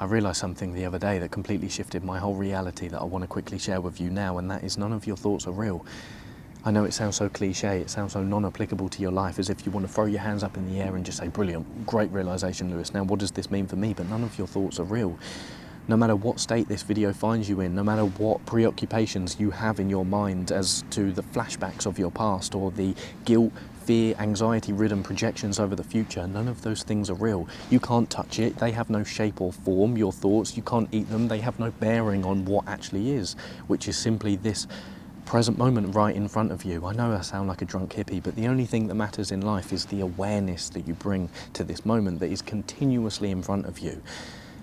I realised something the other day that completely shifted my whole reality that I want to quickly share with you now, and that is none of your thoughts are real. I know it sounds so cliche, it sounds so non-applicable to your life, as if you want to throw your hands up in the air and just say, brilliant, great realisation, Lewis. Now what does this mean for me? But none of your thoughts are real. No matter what state this video finds you in, no matter what preoccupations you have in your mind as to the flashbacks of your past or the guilt, fear, anxiety-ridden projections over the future, none of those things are real. You can't touch it, they have no shape or form, your thoughts, you can't eat them, they have no bearing on what actually is, which is simply this present moment right in front of you. I know I sound like a drunk hippie, but the only thing that matters in life is the awareness that you bring to this moment that is continuously in front of you.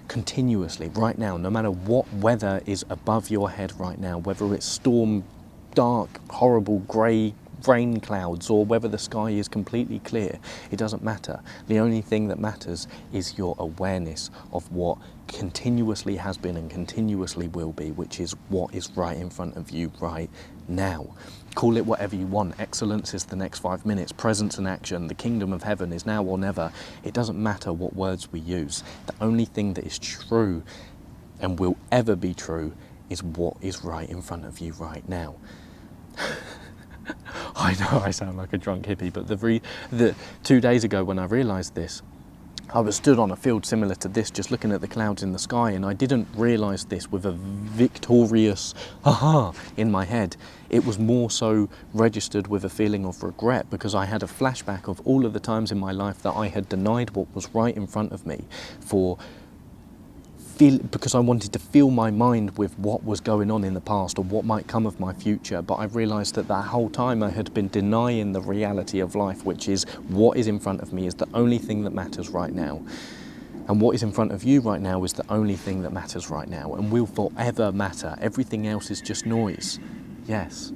Continuously, right now, no matter what weather is above your head right now, whether it's storm, dark, horrible, grey, rain clouds, or whether the sky is completely clear, it doesn't matter. The only thing that matters is your awareness of what continuously has been and continuously will be, which is what is right in front of you right now. Call it whatever you want. Excellence is the next 5 minutes. Presence and action. The kingdom of heaven is now or never. It doesn't matter what words we use. The only thing that is true and will ever be true is what is right in front of you right now. I know I sound like a drunk hippie, but the 2 days ago when I realised this, I was stood on a field similar to this, just looking at the clouds in the sky, and I didn't realise this with a victorious aha in my head. It was more so registered with a feeling of regret, because I had a flashback of all of the times in my life that I had denied what was right in front of me because I wanted to fill my mind with what was going on in the past or what might come of my future. But I realised that that whole time I had been denying the reality of life, which is what is in front of me is the only thing that matters right now. And what is in front of you right now is the only thing that matters right now and will forever matter. Everything else is just noise. Yes.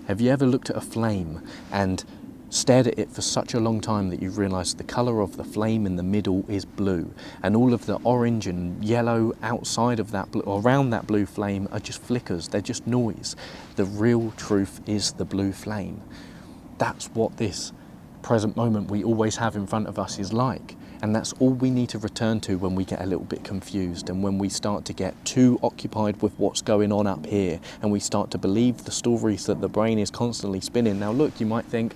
Have you ever looked at a flame and stared at it for such a long time that you've realised the colour of the flame in the middle is blue, and all of the orange and yellow outside of that blue, or around that blue flame, are just flickers, they're just noise. The real truth is the blue flame. That's what this present moment we always have in front of us is like, and that's all we need to return to when we get a little bit confused and when we start to get too occupied with what's going on up here and we start to believe the stories that the brain is constantly spinning. Now look, you might think,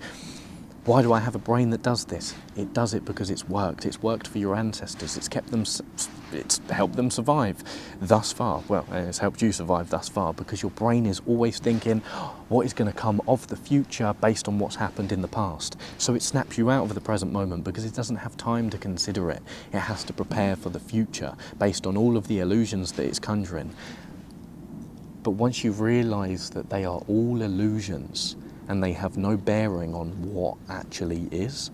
why do I have a brain that does this? It does it because it's worked. It's worked for your ancestors. It's kept them, it's helped them survive thus far. Well, it's helped you survive thus far because your brain is always thinking, what is going to come of the future based on what's happened in the past? So it snaps you out of the present moment because it doesn't have time to consider it. It has to prepare for the future based on all of the illusions that it's conjuring. But once you realise that they are all illusions, and they have no bearing on what actually is,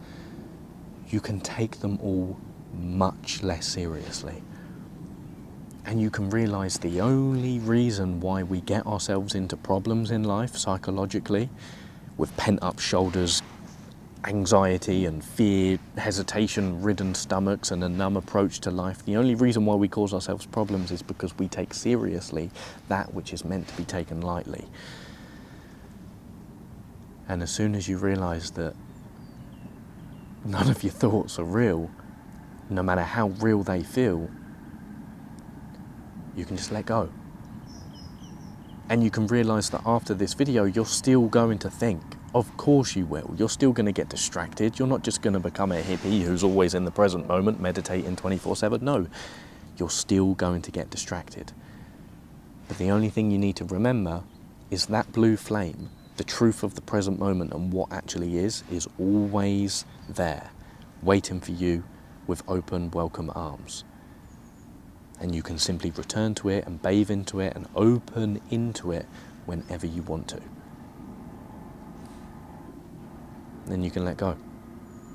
you can take them all much less seriously. And you can realise the only reason why we get ourselves into problems in life psychologically, with pent-up shoulders, anxiety and fear, hesitation-ridden stomachs and a numb approach to life, the only reason why we cause ourselves problems is because we take seriously that which is meant to be taken lightly. And as soon as you realise that none of your thoughts are real, no matter how real they feel, you can just let go. And you can realise that after this video, you're still going to think. Of course you will. You're still going to get distracted. You're not just going to become a hippie who's always in the present moment, meditating 24/7. No, you're still going to get distracted. But the only thing you need to remember is that blue flame. The truth of the present moment and what actually is always there, waiting for you with open, welcome arms. And you can simply return to it and bathe into it and open into it whenever you want to. Then you can let go.